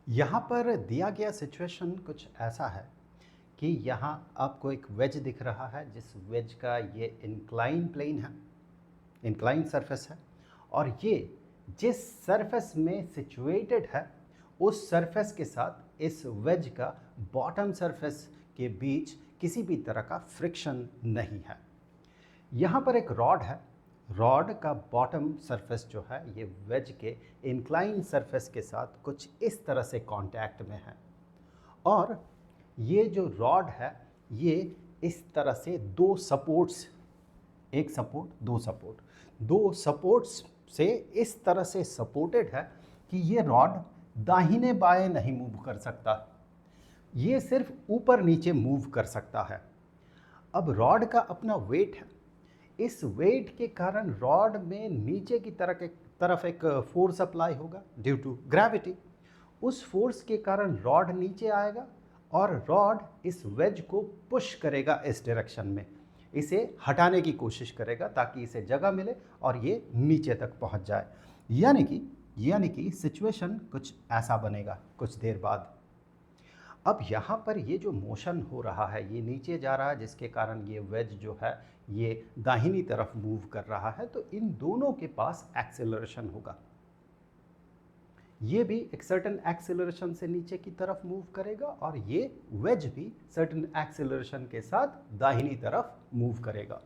यहाँ पर दिया गया सिचुएशन कुछ ऐसा है कि यहाँ आपको एक वेज दिख रहा है, जिस वेज का ये इंक्लाइन प्लेन है, इंक्लाइन सरफेस है, और ये जिस सरफेस में सिचुएटेड है उस सरफेस के साथ इस वेज का बॉटम सरफेस के बीच किसी भी तरह का फ्रिक्शन नहीं है। यहाँ पर एक रॉड है, रॉड का बॉटम सरफेस जो है ये वेज के इंक्लाइन सरफेस के साथ कुछ इस तरह से कांटेक्ट में है, और ये जो रॉड है ये इस तरह से दो सपोर्ट्स, एक सपोर्ट दो सपोर्ट्स से इस तरह से सपोर्टेड है कि ये रॉड दाहिने बाएं नहीं मूव कर सकता, ये सिर्फ ऊपर नीचे मूव कर सकता है। अब रॉड का अपना वेट है, इस वेट के कारण रॉड में नीचे की तरफ एक फोर्स अप्लाई होगा ड्यू टू ग्रेविटी। उस फोर्स के कारण रॉड नीचे आएगा और रॉड इस वेज को पुश करेगा इस डायरेक्शन में, इसे हटाने की कोशिश करेगा ताकि इसे जगह मिले और ये नीचे तक पहुंच जाए। यानी कि सिचुएशन कुछ ऐसा बनेगा कुछ देर बाद। अब यहाँ पर ये जो मोशन हो रहा है ये नीचे जा रहा है, जिसके कारण ये वेज जो है ये दाहिनी तरफ मूव कर रहा है, तो इन दोनों के पास एक्सेलरेशन होगा। ये भी एक सर्टेन एक्सेलरेशन से नीचे की तरफ मूव करेगा और ये वेज भी सर्टेन एक्सेलरेशन के साथ दाहिनी तरफ मूव करेगा।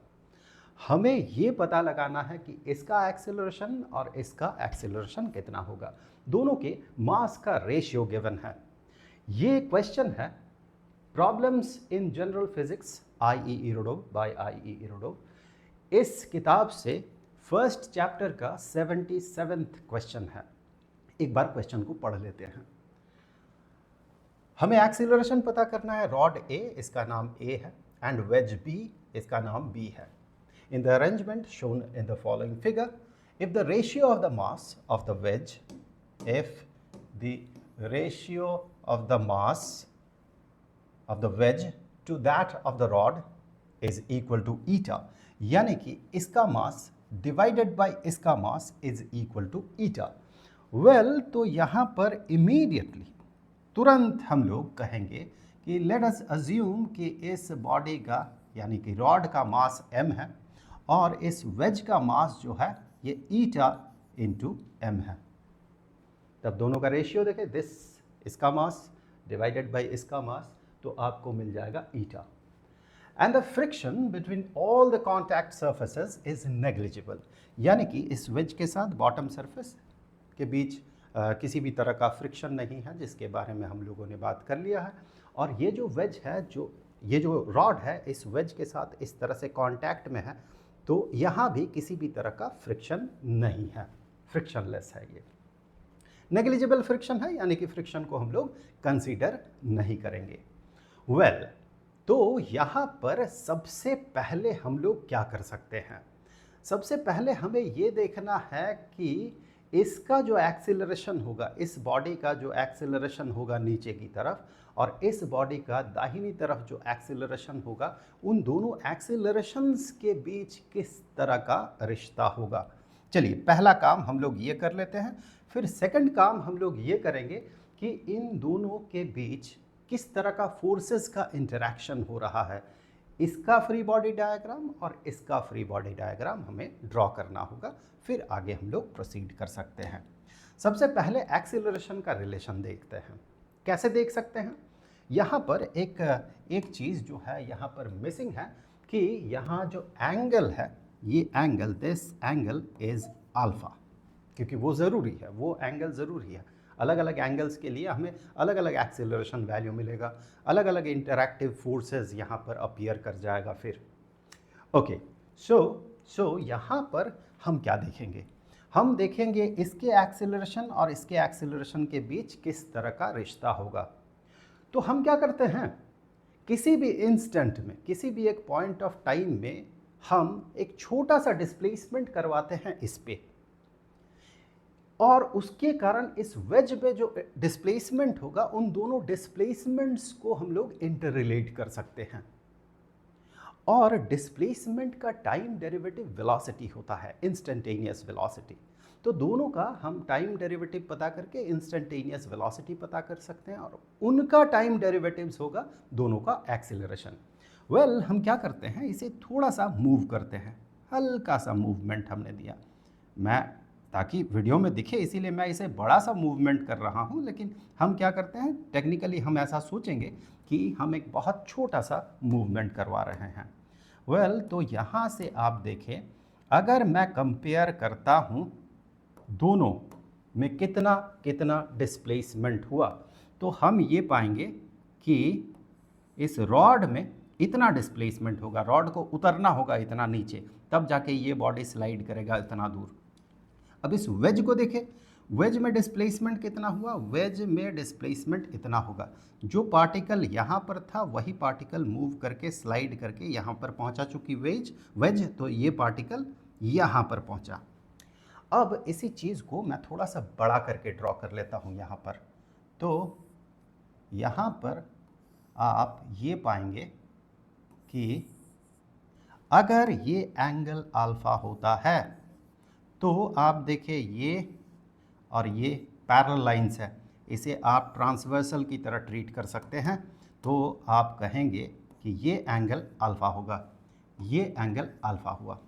हमें ये पता लगाना है कि इसका एक्सेलरेशन और इसका एक्सेलरेशन कितना होगा। दोनों के मास का रेशियो गिवन है। ये क्वेश्चन है problems in general physics I E. Irodov by I E. Irodov. इस किताब से फर्स्ट चैप्टर का 77th क्वेश्चन है। एक बार क्वेश्चन को पढ़ लेते हैं। हमें एक्सीलरेशन पता करना है। रॉड ए, इसका नाम ए है, एंड वेज बी, इसका नाम बी है। In the arrangement shown in the following figure, if the ratio of the mass of the ways, if the ratio of the mass of the wedge to that of the rod is equal to eta, यानी कि इसका मास divided by इसका mass is equal to eta. Well, तो यहाँ पर immediately तुरंत हम लोग कहेंगे कि लेट अस अज्यूम कि इस बॉडी का यानी कि रॉड का मास m है और इस वेज का मास जो है ये ईटा इंटू m है। तब दोनों का रेशियो देखें, दिस इसका मास डिवाइडेड बाय इसका मास, तो आपको मिल जाएगा eta. And the friction between all the contact surfaces is negligible, यानी कि इस वेज के साथ बॉटम सरफेस के बीच किसी भी तरह का फ्रिक्शन नहीं है, जिसके बारे में हम लोगों ने बात कर लिया है। और ये जो वेज है, ये जो रॉड है इस वेज के साथ इस तरह से कांटेक्ट में है, तो यहाँ भी किसी भी तरह का फ्रिक्शन नहीं है, फ्रिक्शनलेस है, ये नेग्लिजिबल फ्रिक्शन है, यानी कि फ्रिक्शन को हम लोग कंसीडर नहीं करेंगे। वेल, तो यहाँ पर सबसे पहले हम लोग क्या कर सकते हैं? सबसे पहले हमें ये देखना है कि इसका जो एक्सीलरेशन होगा, इस बॉडी का जो एक्सीलरेशन होगा नीचे की तरफ, और इस बॉडी का दाहिनी तरफ जो एक्सीलरेशन होगा, उन दोनों एक्सीलरेशंस के बीच किस तरह का रिश्ता होगा। चलिए, पहला काम हम लोग ये कर लेते हैं। फिर सेकंड काम हम लोग ये करेंगे कि इन दोनों के बीच किस तरह का फोर्सेस का इंटरैक्शन हो रहा है। इसका फ्री बॉडी डायग्राम और इसका फ्री बॉडी डायग्राम हमें ड्रॉ करना होगा, फिर आगे हम लोग प्रोसीड कर सकते हैं। सबसे पहले एक्सीलरेशन का रिलेशन देखते हैं। कैसे देख सकते हैं? यहाँ पर एक चीज़ जो है यहाँ पर मिसिंग है कि यहाँ जो एंगल है, ये angle, this angle is alpha, क्योंकि वो ज़रूरी है, वो एंगल ज़रूरी है। अलग अलग एंगल्स के लिए हमें अलग अलग एक्सीलरेशन वैल्यू मिलेगा, अलग अलग इंटरैक्टिव फोर्सेस यहाँ पर अपीयर कर जाएगा फिर। ओके, सो यहाँ पर हम क्या देखेंगे? हम देखेंगे इसके एक्सीलरेशन और इसके एक्सीलरेशन के बीच किस तरह का रिश्ता होगा। तो हम क्या करते हैं, किसी भी इंस्टेंट में, किसी भी एक पॉइंट ऑफ टाइम में हम एक छोटा सा डिस्प्लेसमेंट करवाते हैं इस पे, और उसके कारण इस वेज में जो डिस्प्लेसमेंट होगा, उन दोनों डिस्प्लेसमेंट्स को हम लोग इंटररिलेट कर सकते हैं। और डिस्प्लेसमेंट का टाइम डेरिवेटिव वेलोसिटी होता है, इंस्टेंटेनियस वेलोसिटी। तो दोनों का हम टाइम डेरिवेटिव पता करके इंस्टेंटेनियस वेलोसिटी पता कर सकते हैं और उनका टाइम डेरिवेटिव्स होगा दोनों का एक्सीलरेशन। वेल, हम क्या करते हैं, इसे थोड़ा सा मूव करते हैं, हल्का सा मूवमेंट हमने दिया, मैं ताकि वीडियो में दिखे इसीलिए मैं इसे बड़ा सा मूवमेंट कर रहा हूँ, लेकिन हम क्या करते हैं टेक्निकली हम ऐसा सोचेंगे कि हम एक बहुत छोटा सा मूवमेंट करवा रहे हैं। वेल, तो यहाँ से आप देखें, अगर मैं कंपेयर करता हूँ दोनों में कितना कितना डिस्प्लेसमेंट हुआ, तो हम ये पाएंगे कि इस रॉड में इतना डिस्प्लेसमेंट होगा, रॉड को उतरना होगा इतना नीचे, तब जाके ये बॉडी स्लाइड करेगा इतना दूर। अब इस वेज को देखें, वेज में डिस्प्लेसमेंट कितना हुआ, वेज में डिस्प्लेसमेंट इतना होगा, जो पार्टिकल यहाँ पर था वही पार्टिकल मूव करके स्लाइड करके यहाँ पर पहुँचा, चूँकि वेज तो ये पार्टिकल यहाँ पर पहुँचा। अब इसी चीज़ को मैं थोड़ा सा बड़ा करके ड्रॉ कर लेता हूँ यहाँ पर, तो यहाँ पर आप ये पाएंगे कि अगर ये एंगल अल्फ़ा होता है तो आप देखिए ये और ये पैरेलल लाइंस है, इसे आप ट्रांसवर्सल की तरह ट्रीट कर सकते हैं, तो आप कहेंगे कि ये एंगल अल्फ़ा होगा, ये एंगल अल्फ़ा हुआ।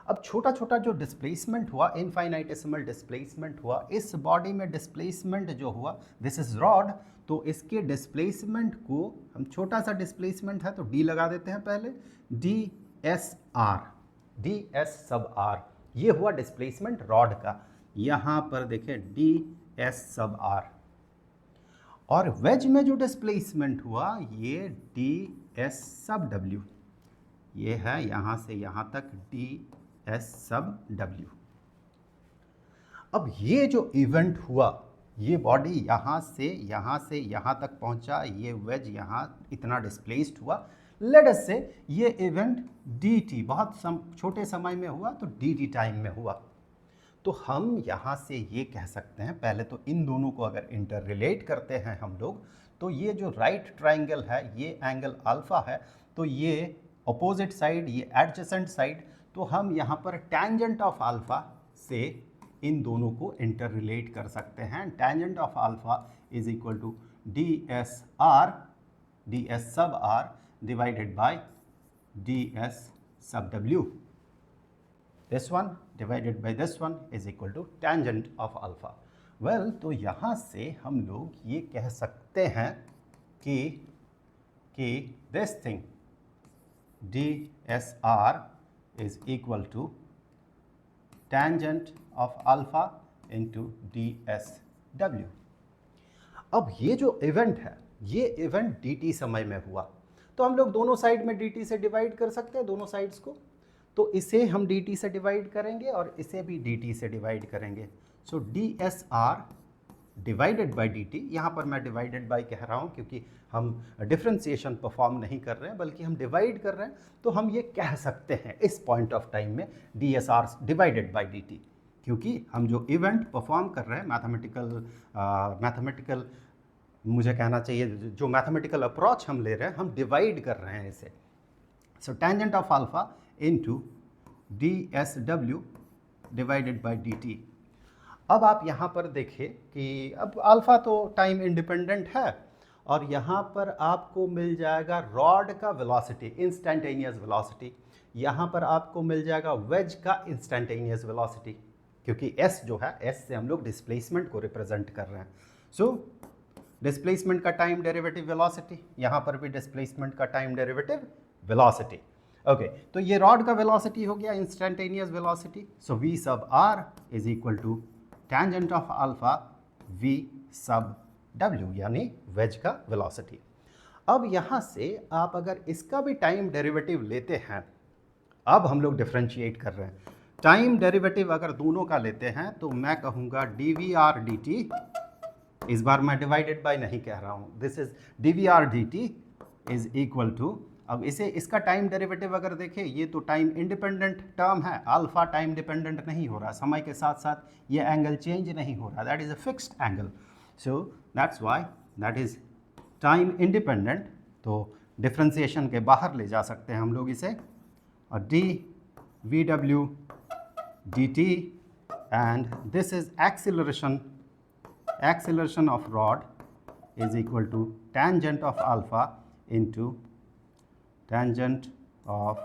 अब छोटा छोटा जो डिस्प्लेसमेंट हुआ, इनफाइनाइटेसिमल डिस्प्लेसमेंट हुआ, इस बॉडी में डिस्प्लेसमेंट जो हुआ, दिस इज रॉड, तो इसके डिस्प्लेसमेंट को हम, छोटा सा डिस्प्लेसमेंट है तो डी लगा देते हैं पहले, D S R, D S sub are, ये हुआ डिस्प्लेसमेंट रॉड का, यहाँ पर देखें डी एस सब आर। और वेज में जो डिस्प्लेसमेंट हुआ ये डी एस सब डब्ल्यू, ये है यहाँ से यहाँ तक डी एस सब डब्ल्यू। अब ये जो इवेंट हुआ, ये बॉडी यहाँ से यहाँ तक पहुँचा, ये वेज यहाँ इतना डिस्प्लेस्ड हुआ, लेट अस से ये इवेंट डी टी बहुत छोटे समय में हुआ, तो डी टी टाइम में हुआ, तो हम यहाँ से ये कह सकते हैं, पहले तो इन दोनों को अगर इंटर रिलेट करते हैं हम लोग, तो ये जो राइट ट्राइंगल है ये एंगल अल्फ़ा है, तो ये अपोजिट साइड, ये एडजेसेंट साइड, तो हम यहाँ पर टेंजेंट ऑफ अल्फ़ा से इन दोनों को इंटर रिलेट कर सकते हैं। Tangent of alpha is equal to D S sub R divided by D S sub W. This one divided by this one is equal to tangent of alpha. Well, तो यहाँ से हम लोग ये कह सकते हैं कि this thing DSR is equal to tangent of alpha into DSW. अब ये जो इवेंट है, ये इवेंट dt समय में हुआ, तो हम लोग दोनों साइड में dt से डिवाइड कर सकते हैं, दोनों साइड्स को, तो इसे हम dt से डिवाइड करेंगे और इसे भी dt से डिवाइड करेंगे। सो DSR डिवाइडेड बाय dt, यहाँ पर मैं डिवाइडेड बाय कह रहा हूँ क्योंकि हम डिफरेंशिएशन परफॉर्म नहीं कर रहे हैं बल्कि हम डिवाइड कर रहे हैं, तो हम ये कह सकते हैं इस पॉइंट ऑफ टाइम में DSR डिवाइडेड बाय dt, क्योंकि हम जो इवेंट परफॉर्म कर रहे हैं मैथमेटिकल मुझे कहना चाहिए जो मैथमेटिकल अप्रोच हम ले रहे हैं, हम डिवाइड कर रहे हैं इसे। सो tangent of alpha into DSW divided by dt। अब आप यहाँ पर देखें कि अब अल्फ़ा तो टाइम इंडिपेंडेंट है और यहाँ पर आपको मिल जाएगा रॉड का वेलोसिटी, इंस्टेंटेनियस वेलोसिटी, यहाँ पर आपको मिल जाएगा वेज का इंस्टेंटेनियस वेलोसिटी, क्योंकि s जो है, s से हम लोग डिस्प्लेसमेंट को रिप्रेजेंट कर रहे हैं। सो डिस्प्लेसमेंट का टाइम डेरिवेटिव वेलोसिटी, यहाँ पर भी डिस्प्लेसमेंट का टाइम डेरिवेटिव वेलोसिटी। ओके, तो ये रॉड का वेलोसिटी हो गया instantaneous velocity. So v sub r is equal to tangent of alpha v sub w, यानी वेज का वेलोसिटी। अब यहाँ से आप अगर इसका भी टाइम डेरिवेटिव लेते हैं, अब हम लोग डिफरेंशिएट कर रहे हैं, टाइम डेरिवेटिव अगर दोनों का लेते हैं तो मैं कहूँगा dvr dt, इस बार मैं डिवाइडेड बाय नहीं कह रहा हूँ, this is dvr dt is equal to, अब इसे इसका टाइम डेरिवेटिव अगर देखें, ये तो टाइम इंडिपेंडेंट टर्म है, अल्फा टाइम डिपेंडेंट नहीं हो रहा, समय के साथ साथ ये एंगल चेंज नहीं हो रहा, that is a fixed angle, so that's why that is time independent. तो डिफ्रेंसिएशन के बाहर ले जा सकते हैं हम लोग इसे, और D V W D T and this is acceleration of rod is equal to tangent of alpha into tangent of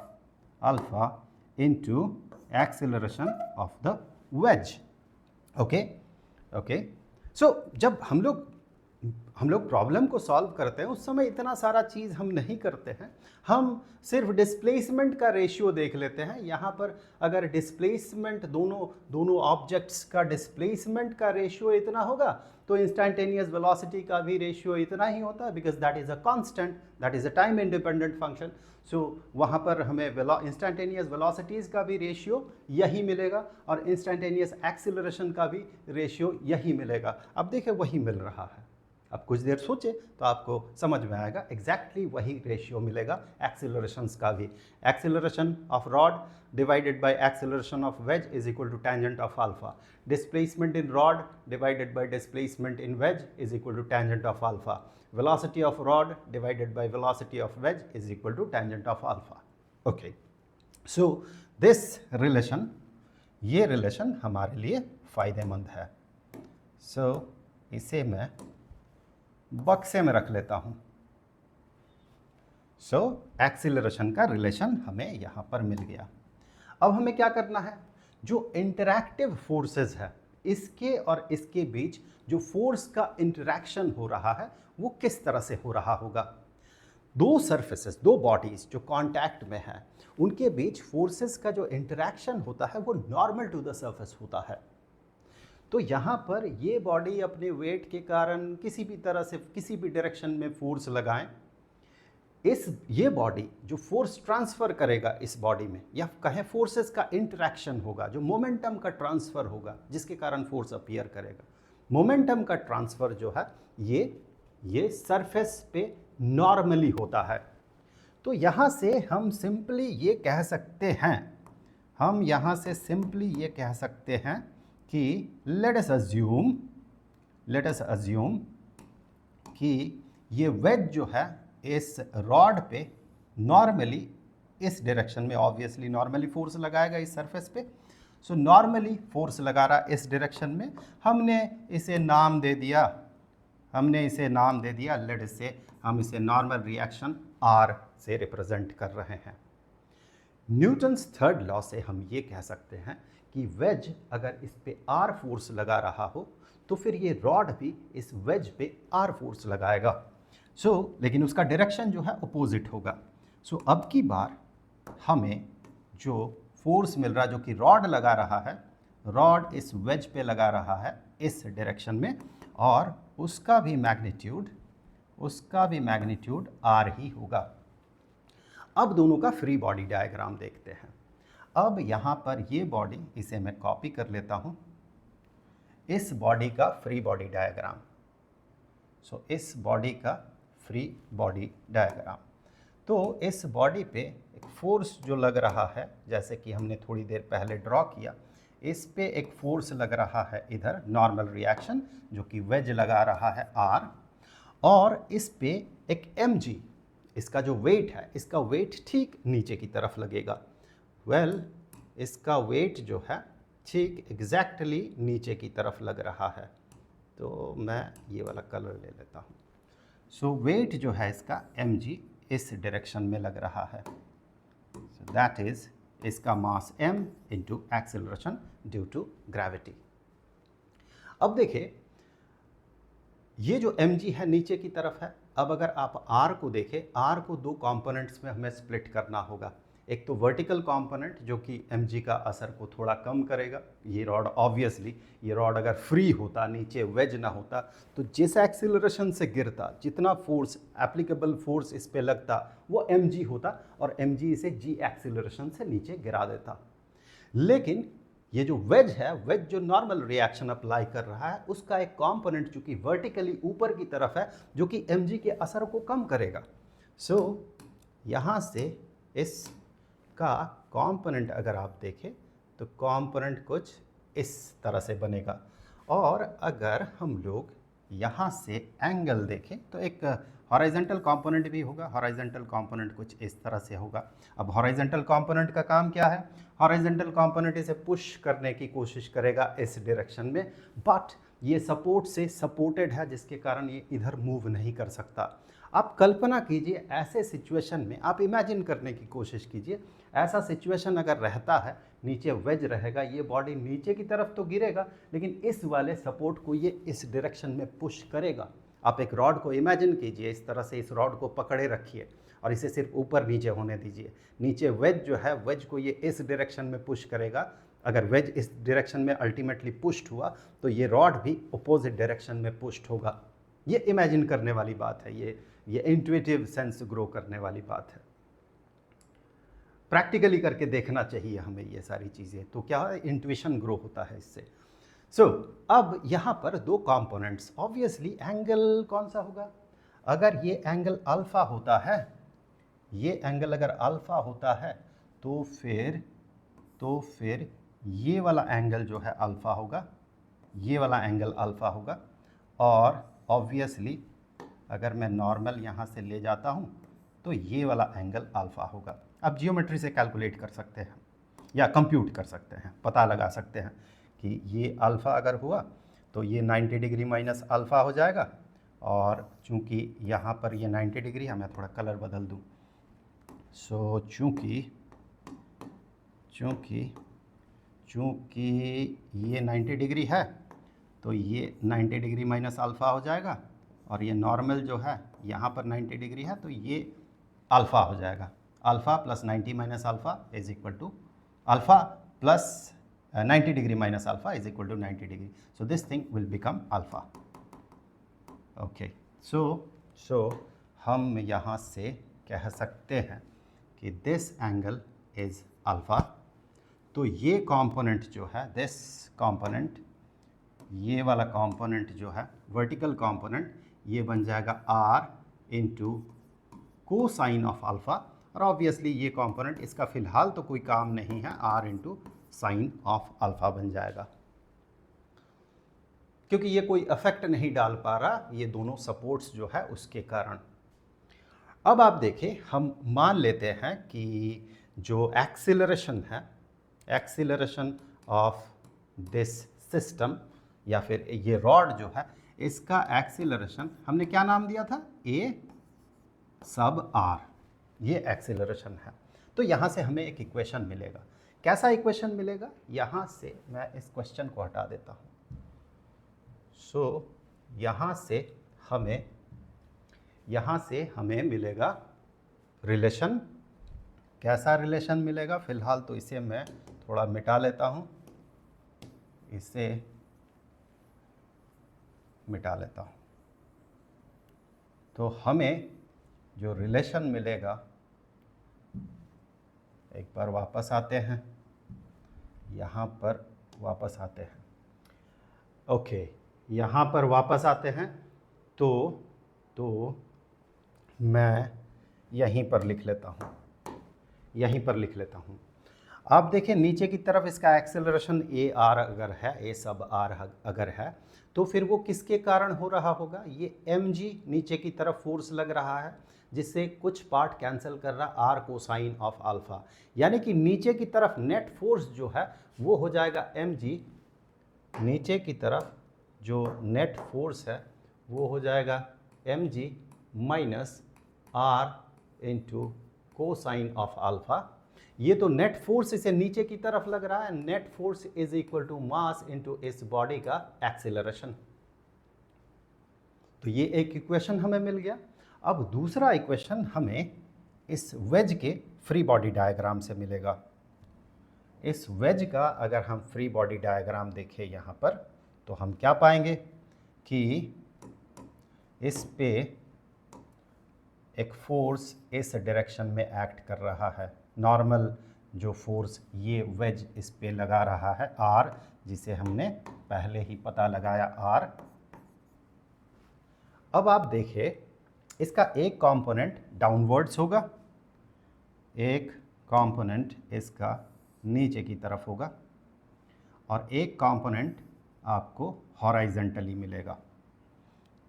alpha into acceleration of the wedge. Okay okay, so जब हम लोग प्रॉब्लम को सॉल्व करते हैं उस समय इतना सारा चीज़ हम नहीं करते हैं, हम सिर्फ डिस्प्लेसमेंट का रेशियो देख लेते हैं। यहाँ पर अगर डिस्प्लेसमेंट दोनों ऑब्जेक्ट्स का डिस्प्लेसमेंट का रेशियो इतना होगा तो इंस्टेंटेनियस वेलोसिटी का भी रेशियो इतना ही होता है, because that is a constant, that is a time independent function. So वहाँ पर हमें इंस्टेंटेनियस वेलोसिटीज़ का भी रेशियो यही मिलेगा और इंस्टेंटेनियस एक्सीलरेशन का भी रेशियो यही मिलेगा। अब देखिए वही मिल रहा है, अब कुछ देर सोचे तो आपको समझ में आएगा, एग्जैक्टली वही रेशियो मिलेगा एक्सीलरेशंस का भी। Acceleration of rod divided by acceleration of wedge is equal to tangent of alpha. Displacement in rod divided by displacement in wedge is equal to tangent of alpha. Velocity of rod divided by velocity of wedge is equal to tangent of alpha. Okay. So this relation, ये relation हमारे लिए फ़ायदेमंद है। So इसे मैं बक्से में रख लेता हूँ। So acceleration का relation हमें यहाँ पर मिल गया। अब हमें क्या करना है, जो इंटरैक्टिव फोर्सेस है इसके और इसके बीच जो फोर्स का इंटरैक्शन हो रहा है वो किस तरह से हो रहा होगा। दो सरफेसेस, दो बॉडीज जो कांटेक्ट में है उनके बीच फोर्सेस का जो इंटरैक्शन होता है वो नॉर्मल टू द सरफेस होता है। तो यहाँ पर ये बॉडी अपने वेट के कारण किसी भी तरह से किसी भी डायरेक्शन में फोर्स लगाएं, ये बॉडी जो फोर्स ट्रांसफ़र करेगा इस बॉडी में, या कहें फोर्सेस का इंटरैक्शन होगा, जो मोमेंटम का ट्रांसफ़र होगा जिसके कारण फोर्स अपीयर करेगा, मोमेंटम का ट्रांसफ़र जो है ये सरफेस पे नॉर्मली होता है। तो यहाँ से हम सिंपली ये कह सकते हैं, कि लेट अस अज्यूम कि ये वेज जो है इस रॉड पे नॉर्मली इस डायरेक्शन में ऑब्वियसली नॉर्मली फोर्स लगाएगा इस सरफेस पे। सो नॉर्मली फोर्स लगा रहा इस डायरेक्शन में, हमने इसे नाम दे दिया लेट से हम इसे नॉर्मल रिएक्शन R से रिप्रेजेंट कर रहे हैं। न्यूटन्स थर्ड लॉ से हम ये कह सकते हैं कि वेज अगर इस पे R फोर्स लगा रहा हो तो फिर ये रॉड भी इस वेज पे R फोर्स लगाएगा। लेकिन उसका डायरेक्शन जो है अपोजिट होगा। अब की बार हमें जो फोर्स मिल रहा है जो कि रॉड लगा रहा है, रॉड इस वेज पे लगा रहा है इस डायरेक्शन में, और उसका भी मैग्नीट्यूड R ही होगा। अब दोनों का फ्री बॉडी डायग्राम देखते हैं। अब यहाँ पर ये बॉडी, इसे मैं कॉपी कर लेता हूँ, इस बॉडी का फ्री बॉडी डायग्राम। इस बॉडी का फ्री बॉडी डायग्राम, तो इस बॉडी पे एक फोर्स जो लग रहा है, जैसे कि हमने थोड़ी देर पहले ड्रॉ किया, इस पे एक फोर्स लग रहा है इधर नॉर्मल रिएक्शन जो कि वेज लगा रहा है R, और इस पे एक mg, इसका जो वेट है, इसका वेट ठीक नीचे की तरफ लगेगा। इसका वेट जो है ठीक एग्जैक्टली नीचे की तरफ लग रहा है, तो मैं ये वाला कलर ले लेता हूँ। वेट जो है इसका mg इस डायरेक्शन में लग रहा है, दैट इज इसका mass m into acceleration due to gravity. अब देखिए ये जो mg है नीचे की तरफ है। अब अगर आप r को देखें, r को दो कंपोनेंट्स में हमें स्प्लिट करना होगा। एक तो वर्टिकल कंपोनेंट जो कि mg का असर को थोड़ा कम करेगा। ये रॉड ऑब्वियसली, ये रॉड अगर फ्री होता, नीचे वेज ना होता, तो जिस एक्सीलरेशन से गिरता, जितना फोर्स एप्लीकेबल फोर्स इस पे लगता वो mg होता, और mg इसे g एक्सीलरेशन से नीचे गिरा देता। लेकिन ये जो वेज है, वेज जो नॉर्मल रिएक्शन अप्लाई कर रहा है, उसका एक कंपोनेंट जो कि वर्टिकली ऊपर की तरफ है जो कि mg के असर को कम करेगा। यहाँ से इस का कंपोनेंट अगर आप देखें तो कंपोनेंट कुछ इस तरह से बनेगा, और अगर हम लोग यहाँ से एंगल देखें तो एक हॉरिजॉन्टल कंपोनेंट भी होगा। हॉरिजॉन्टल कंपोनेंट कुछ इस तरह से होगा। अब हॉरिजॉन्टल कंपोनेंट का काम क्या है? हॉरिजॉन्टल कंपोनेंट इसे पुश करने की कोशिश करेगा इस डायरेक्शन में, बट ये सपोर्ट से सपोर्टेड है, जिसके कारण ये इधर मूव नहीं कर सकता। आप कल्पना कीजिए ऐसे सिचुएशन में, आप इमेजिन करने की कोशिश कीजिए, ऐसा सिचुएशन अगर रहता है, नीचे वेज रहेगा, ये बॉडी नीचे की तरफ तो गिरेगा, लेकिन इस वाले सपोर्ट को ये इस डायरेक्शन में पुश करेगा। आप एक रॉड को इमेजिन कीजिए, इस तरह से इस रॉड को पकड़े रखिए और इसे सिर्फ ऊपर नीचे होने दीजिए। नीचे वेज जो है, वेज को ये इस डायरेक्शन में पुश करेगा। अगर वेज इस डायरेक्शन में अल्टीमेटली पुश्ड हुआ तो ये रॉड भी अपोजिट डायरेक्शन में पुश्ड होगा। ये इमेजिन करने वाली बात है, ये इंट्यूटिव सेंस ग्रो करने वाली बात है। प्रैक्टिकली करके देखना चाहिए हमें ये सारी चीज़ें, तो क्या इंट्यूशन ग्रो होता है इससे। सो अब यहाँ पर दो कंपोनेंट्स, ऑब्वियसली एंगल कौन सा होगा? अगर ये एंगल अल्फ़ा होता है, ये एंगल अगर अल्फ़ा होता है तो फिर ये वाला एंगल जो है अल्फ़ा होगा, ये वाला एंगल अल्फ़ा होगा। और ऑब्वियसली अगर मैं नॉर्मल यहाँ से ले जाता हूँ तो ये वाला एंगल अल्फ़ा होगा। अब जियोमेट्री से कैलकुलेट कर सकते हैं या कंप्यूट कर सकते हैं, पता लगा सकते हैं कि ये अल्फ़ा अगर हुआ तो ये 90 डिग्री माइनस अल्फ़ा हो जाएगा। और चूँकि यहाँ पर ये 90 डिग्री है, मैं थोड़ा कलर बदल दूँ। सो चूँकि ये 90 डिग्री है तो ये 90 डिग्री माइनस अल्फ़ा हो जाएगा, और ये नॉर्मल जो है यहाँ पर 90 डिग्री है तो ये अल्फ़ा हो जाएगा। Alpha plus 90 minus alpha is equal to alpha plus 90 degree minus alpha is equal to 90 degree. So this thing will become alpha. Okay, so हम यहाँ से कह सकते हैं कि दिस एंगल इज़ अल्फ़ा। तो ये कंपोनेंट जो है, दिस कंपोनेंट, ये वाला कंपोनेंट जो है वर्टिकल कंपोनेंट, ये बन जाएगा r into cosine of alpha. और ऑब्वियसली ये कंपोनेंट, इसका फ़िलहाल तो कोई काम नहीं है, r into sine of alpha बन जाएगा, क्योंकि ये कोई इफेक्ट नहीं डाल पा रहा ये दोनों सपोर्ट्स जो है उसके कारण। अब आप देखें, हम मान लेते हैं कि जो एक्सीलरेशन है, एक्सीलरेशन ऑफ दिस सिस्टम या फिर ये रॉड जो है, इसका एक्सीलरेशन हमने क्या नाम दिया था? a सब r, ये एक्सीलरेशन है। तो यहाँ से हमें एक इक्वेशन मिलेगा। कैसा इक्वेशन मिलेगा? यहाँ से मैं इस क्वेश्चन को हटा देता हूँ। सो यहाँ से हमें मिलेगा रिलेशन। कैसा रिलेशन मिलेगा? फ़िलहाल तो इसे मैं थोड़ा मिटा लेता हूँ, इसे मिटा लेता हूँ। तो हमें जो रिलेशन मिलेगा, एक बार वापस आते हैं, यहाँ पर वापस आते हैं। ओके, यहाँ पर वापस आते हैं तो मैं यहीं पर लिख लेता हूँ, आप देखें नीचे की तरफ इसका एक्सेलरेशन ए आर अगर है, ए सब आर अगर है, तो फिर वो किसके कारण हो रहा होगा? ये एम जी नीचे की तरफ फोर्स लग रहा है, जिससे कुछ पार्ट कैंसिल कर रहा आर कोसाइन ऑफ अल्फ़ा। यानी कि नीचे की तरफ नेट फोर्स जो है वो हो जाएगा एम जी, नीचे की तरफ जो नेट फोर्स है वो हो जाएगा M G minus R into cosine of alpha. ये तो नेट फोर्स इसे नीचे की तरफ लग रहा है, net force is equal to mass into इस बॉडी का एक्सीलरेशन। तो ये एक इक्वेशन हमें मिल गया। अब दूसरा इक्वेशन हमें इस वेज के फ्री बॉडी डायग्राम से मिलेगा। इस वेज का अगर हम फ्री बॉडी डायग्राम देखें यहाँ पर, तो हम क्या पाएंगे कि इस पे एक फोर्स इस डायरेक्शन में एक्ट कर रहा है। नॉर्मल जो फोर्स ये वेज इस पे लगा रहा है आर, जिसे हमने पहले ही पता लगाया आर। अब आप देखिए, इसका एक कंपोनेंट डाउनवर्ड्स होगा, एक कंपोनेंट इसका नीचे की तरफ होगा, और एक कंपोनेंट आपको हॉराइजेंटली मिलेगा।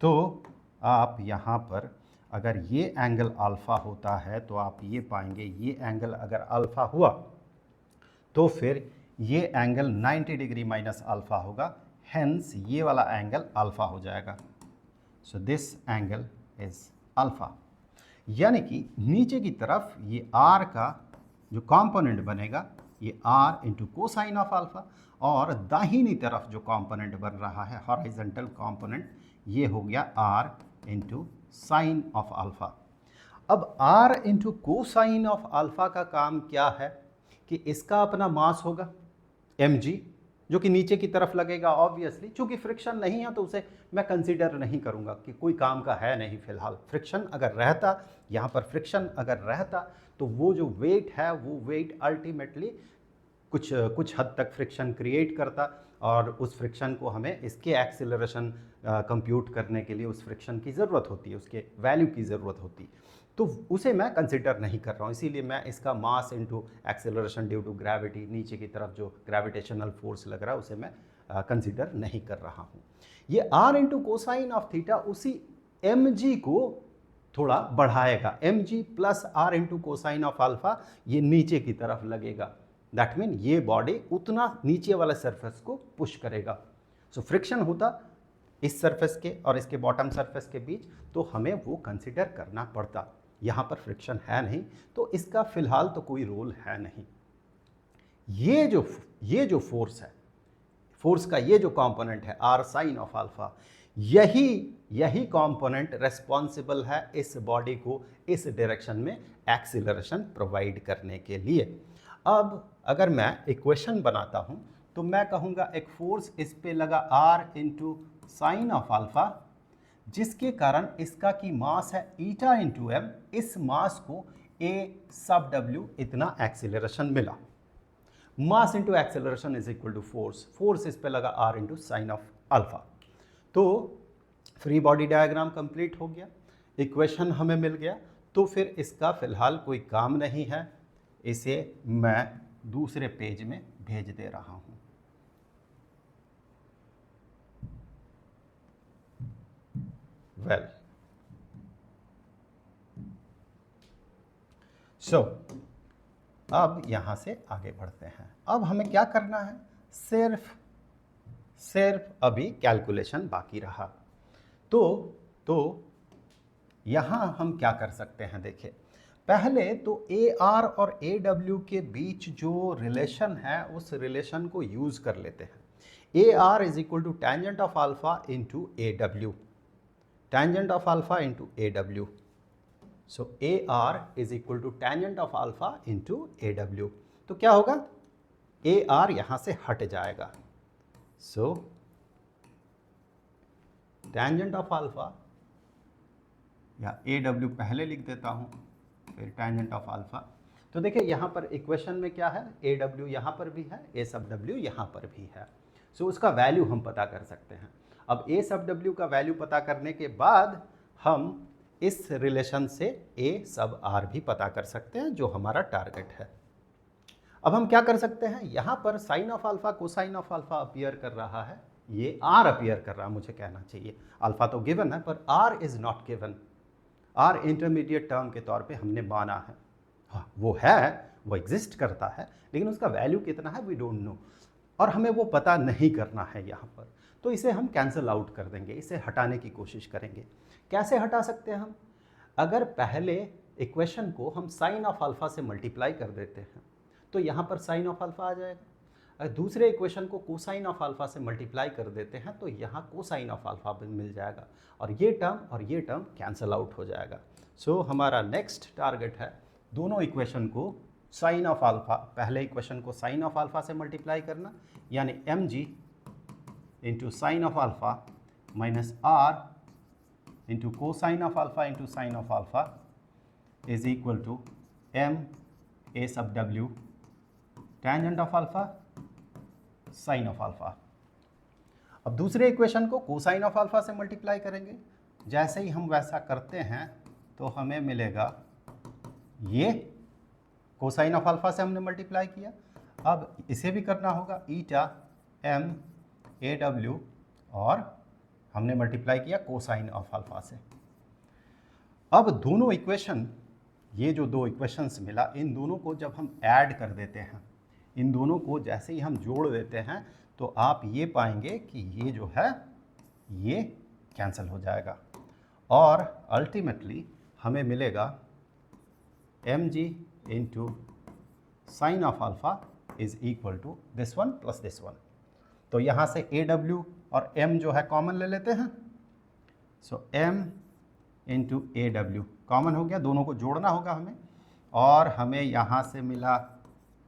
तो आप यहाँ पर अगर ये एंगल अल्फ़ा होता है तो आप ये पाएंगे, ये एंगल अगर अल्फ़ा हुआ तो फिर ये एंगल 90 डिग्री माइनस अल्फ़ा होगा, हेंस ये वाला एंगल अल्फ़ा हो जाएगा। So this angle is alpha. यानी कि नीचे की तरफ ये r का जो कंपोनेंट बनेगा ये r into cosine of alpha, और दाहिनी तरफ जो कंपोनेंट बन रहा है हॉरिजॉन्टल कंपोनेंट, ये हो गया r into sine of alpha. अब r into cosine of alpha का काम क्या है कि इसका अपना मास होगा mg, जो कि नीचे की तरफ लगेगा ऑब्वियसली। चूंकि फ्रिक्शन नहीं है तो उसे मैं कंसीडर नहीं करूंगा कि कोई काम का है नहीं फिलहाल। फ्रिक्शन अगर रहता, यहाँ पर फ्रिक्शन अगर रहता तो वो जो वेट है वो वेट अल्टीमेटली कुछ हद तक फ्रिक्शन क्रिएट करता, और उस फ्रिक्शन को हमें इसके एक्सेलरेशन कंप्यूट करने के लिए उस फ्रिक्शन की ज़रूरत होती है, उसके वैल्यू की ज़रूरत होती है। तो उसे मैं कंसिडर नहीं कर रहा हूँ, इसीलिए मैं इसका mass into acceleration due to gravity, नीचे की तरफ जो ग्रेविटेशनल फोर्स लग रहा है उसे मैं कंसिडर नहीं कर रहा हूँ। ये r into cosine of theta उसी mg को थोड़ा बढ़ाएगा, mg plus r into cosine of alpha ये नीचे की तरफ लगेगा। दैट मीन ये बॉडी उतना नीचे वाला सरफेस को पुश करेगा। सो फ्रिक्शन होता इस सरफेस के और इसके बॉटम सरफेस के बीच, तो हमें वो कंसिडर करना पड़ता। यहाँ पर फ्रिक्शन है नहीं तो इसका फिलहाल तो कोई रोल है नहीं। ये जो फोर्स है, फोर्स का ये जो कंपोनेंट है r साइन ऑफ अल्फा, यही कंपोनेंट रेस्पॉन्सिबल है इस बॉडी को इस डायरेक्शन में एक्सीलरेशन प्रोवाइड करने के लिए। अब अगर मैं इक्वेशन बनाता हूं तो मैं कहूंगा एक फोर्स इस पे लगा r into sine of alpha, जिसके कारण इसका की मास है ईटा इंटू एम, इस मास को a सब w इतना एक्सीलरेशन मिला। Mass into acceleration is equal to force, force इस पे लगा r into sine of alpha. तो फ्री बॉडी डायग्राम कंप्लीट हो गया, इक्वेशन हमें मिल गया। तो फिर इसका फिलहाल कोई काम नहीं है, इसे मैं दूसरे पेज में भेज दे रहा हूं। वेल, सो अब यहां से आगे बढ़ते हैं। अब हमें क्या करना है, सिर्फ अभी कैलकुलेशन बाकी रहा। तो यहां हम क्या कर सकते हैं, देखिए पहले तो AR और AW के बीच जो रिलेशन है उस रिलेशन को यूज कर लेते हैं। AR is equal to tangent of alpha into AW, tangent of alpha into AW। So AR is equal to tangent of alpha into AW। तो क्या होगा, AR यहां से हट जाएगा। सो टेंजेंट ऑफ अल्फा, या AW पहले लिख देता हूं, फिर टेंजेंट ऑफ अल्फा। तो देखिए यहाँ पर इक्वेशन में क्या है, AW यहाँ पर भी है, A सब W यहाँ पर भी है। सो उसका वैल्यू हम पता कर सकते हैं। अब A सब W का वैल्यू पता करने के बाद हम इस रिलेशन से A सब R भी पता कर सकते हैं, जो हमारा टारगेट है। अब हम क्या कर सकते हैं, यहाँ पर sine of alpha cosine of alpha appear कर रहा है, ये R अपीयर कर रहा है, मुझे कहना चाहिए। अल्फा तो गिवन है पर R is not given, R intermediate term के तौर पे हमने माना है। हाँ, वो एग्जिस्ट करता है, लेकिन उसका वैल्यू कितना है वी डोंट नो, और हमें वो पता नहीं करना है यहाँ पर। तो इसे हम कैंसिल आउट कर देंगे, इसे हटाने की कोशिश करेंगे। कैसे हटा सकते हैं हम, अगर पहले इक्वेशन को हम साइन ऑफ अल्फा से मल्टीप्लाई कर देते हैं तो यहाँ पर साइन ऑफ अल्फा आ जाएगा। अगर दूसरे इक्वेशन को कोसाइन ऑफ अल्फा से मल्टीप्लाई कर देते हैं तो यहाँ कोसाइन ऑफ अल्फा मिल जाएगा, और ये टर्म कैंसिल आउट हो जाएगा। सो हमारा नेक्स्ट टारगेट है दोनों इक्वेशन को साइन ऑफ अल्फा, पहले इक्वेशन को साइन ऑफ अल्फा से मल्टीप्लाई करना, यानी mg into sine of alpha minus r into cosine of alpha into sine of alpha is equal to m a sub w tangent of alpha sine of alpha. अब दूसरे equation को cosine of alpha से multiply करेंगे, जैसे ही हम वैसा करते हैं तो हमें मिलेगा, ये कोसाइन ऑफ अल्फा से हमने मल्टीप्लाई किया, अब इसे भी करना होगा ईटा m AW और हमने मल्टीप्लाई किया कोसाइन ऑफ अल्फा से। अब दोनों इक्वेशन, ये जो दो इक्वेशंस मिला, इन दोनों को जब हम ऐड कर देते हैं, इन दोनों को जैसे ही हम जोड़ देते हैं तो आप ये पाएंगे कि ये जो है ये कैंसिल हो जाएगा और अल्टीमेटली हमें मिलेगा mg into sine of alpha is equal to this one plus this one. तो यहाँ से aw और m जो है कॉमन ले लेते हैं। सो m इंटू aw कॉमन हो गया, दोनों को जोड़ना होगा हमें, और हमें यहाँ से मिला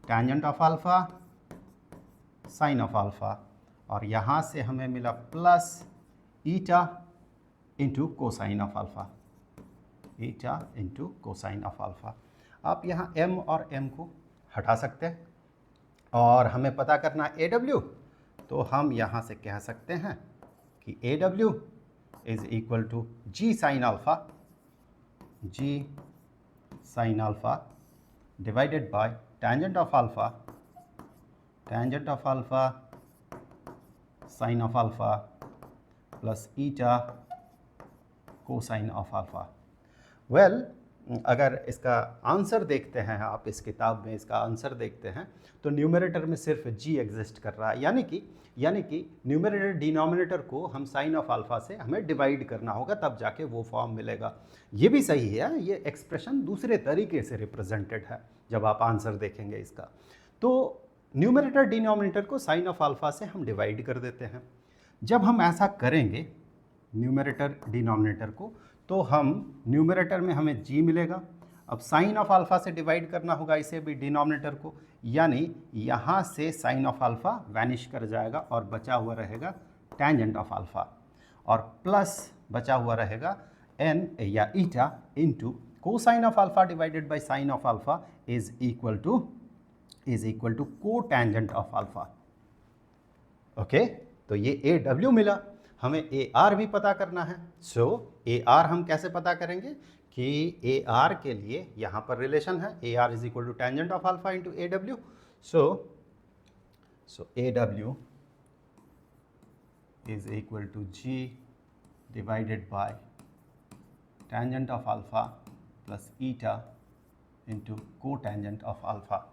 tangent of alpha sine of alpha, और यहाँ से हमें मिला plus eta into cosine of alpha, eta into cosine of alpha. आप यहाँ m और m को हटा सकते हैं और हमें पता करना है aw, तो हम यहाँ से कह सकते हैं कि aw is equal to g sine alpha, g sine alpha divided by tangent of alpha, tangent of alpha sine of alpha plus eta cosine of alpha. Well, अगर इसका आंसर देखते हैं, आप इस किताब में इसका आंसर देखते हैं तो न्यूमरेटर में सिर्फ g एग्जिस्ट कर रहा है, यानी कि न्यूमरेटर डिनोमिनेटर को हम साइन ऑफ अल्फा से हमें डिवाइड करना होगा, तब जाके वो फॉर्म मिलेगा। ये भी सही है, ये एक्सप्रेशन दूसरे तरीके से रिप्रेजेंटेड है जब आप आंसर देखेंगे इसका। तो न्यूमरेटर डिनोमिनेटर को साइन ऑफ अल्फा से हम डिवाइड कर देते हैं। जब हम ऐसा करेंगे न्यूमरेटर डिनोमिनेटर को, तो हम न्यूमरेटर में हमें g मिलेगा। अब साइन ऑफ अल्फा से डिवाइड करना होगा इसे भी डिनोमिनेटर को, यानी यहाँ से साइन ऑफ अल्फा वैनिश कर जाएगा और बचा हुआ रहेगा टेंजेंट ऑफ अल्फा, और प्लस बचा हुआ रहेगा n या eta into cosine of alpha divided by sine of alpha is equal to cotangent of alpha. Okay, तो ये aw मिला, हमें AR भी पता करना है। सो AR हम कैसे पता करेंगे कि AR के लिए यहाँ पर रिलेशन है, AR is equal to tangent of alpha into AW। So AW is equal to G divided by tangent of alpha plus eta into cotangent of alpha.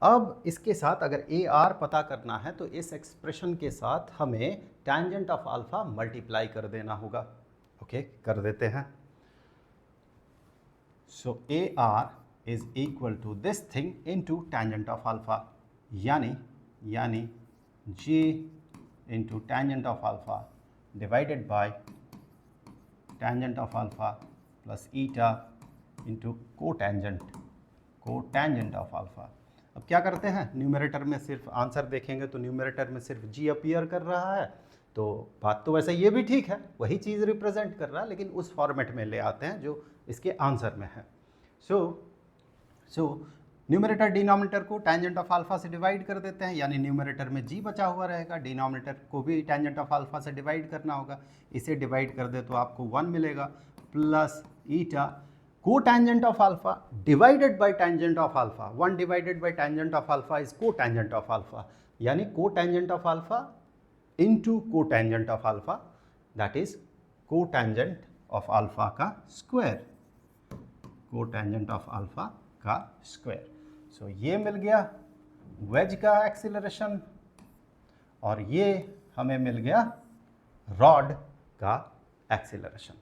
अब इसके साथ अगर AR पता करना है तो इस एक्सप्रेशन के साथ हमें टेंजेंट ऑफ अल्फा मल्टीप्लाई कर देना होगा। ओके, कर देते हैं। So AR is equal to this thing into tangent of alpha, यानी G into tangent of alpha divided by tangent of alpha plus eta into cotangent of alpha. अब क्या करते हैं, न्यूमरेटर में सिर्फ आंसर देखेंगे तो न्यूमरेटर में सिर्फ g अपीयर कर रहा है, तो बात तो वैसे ये भी ठीक है, वही चीज़ रिप्रेजेंट कर रहा है, लेकिन उस फॉर्मेट में ले आते हैं जो इसके आंसर में है। सो न्यूमरेटर डिनोमिनेटर को टेंजेंट ऑफ अल्फा से डिवाइड कर देते हैं, यानी न्यूमरेटर में g बचा हुआ रहेगा, डिनोमिनेटर को भी टेंजेंट ऑफ अल्फा से डिवाइड करना होगा। इसे डिवाइड कर दे तो आपको 1 मिलेगा प्लस ईटा को tangent of alpha divided by tangent of alpha. 1 divided by tangent of alpha is को टेंजेंट ऑफ अल्फा, यानी को tangent of alpha into cotangent of alpha, that is को टेंजेंट ऑफ अल्फा का square, को tangent of alpha का square. सो ये मिल गया veg का एक्सीलरेशन और ये हमें मिल गया रॉड का एक्सीलरेशन।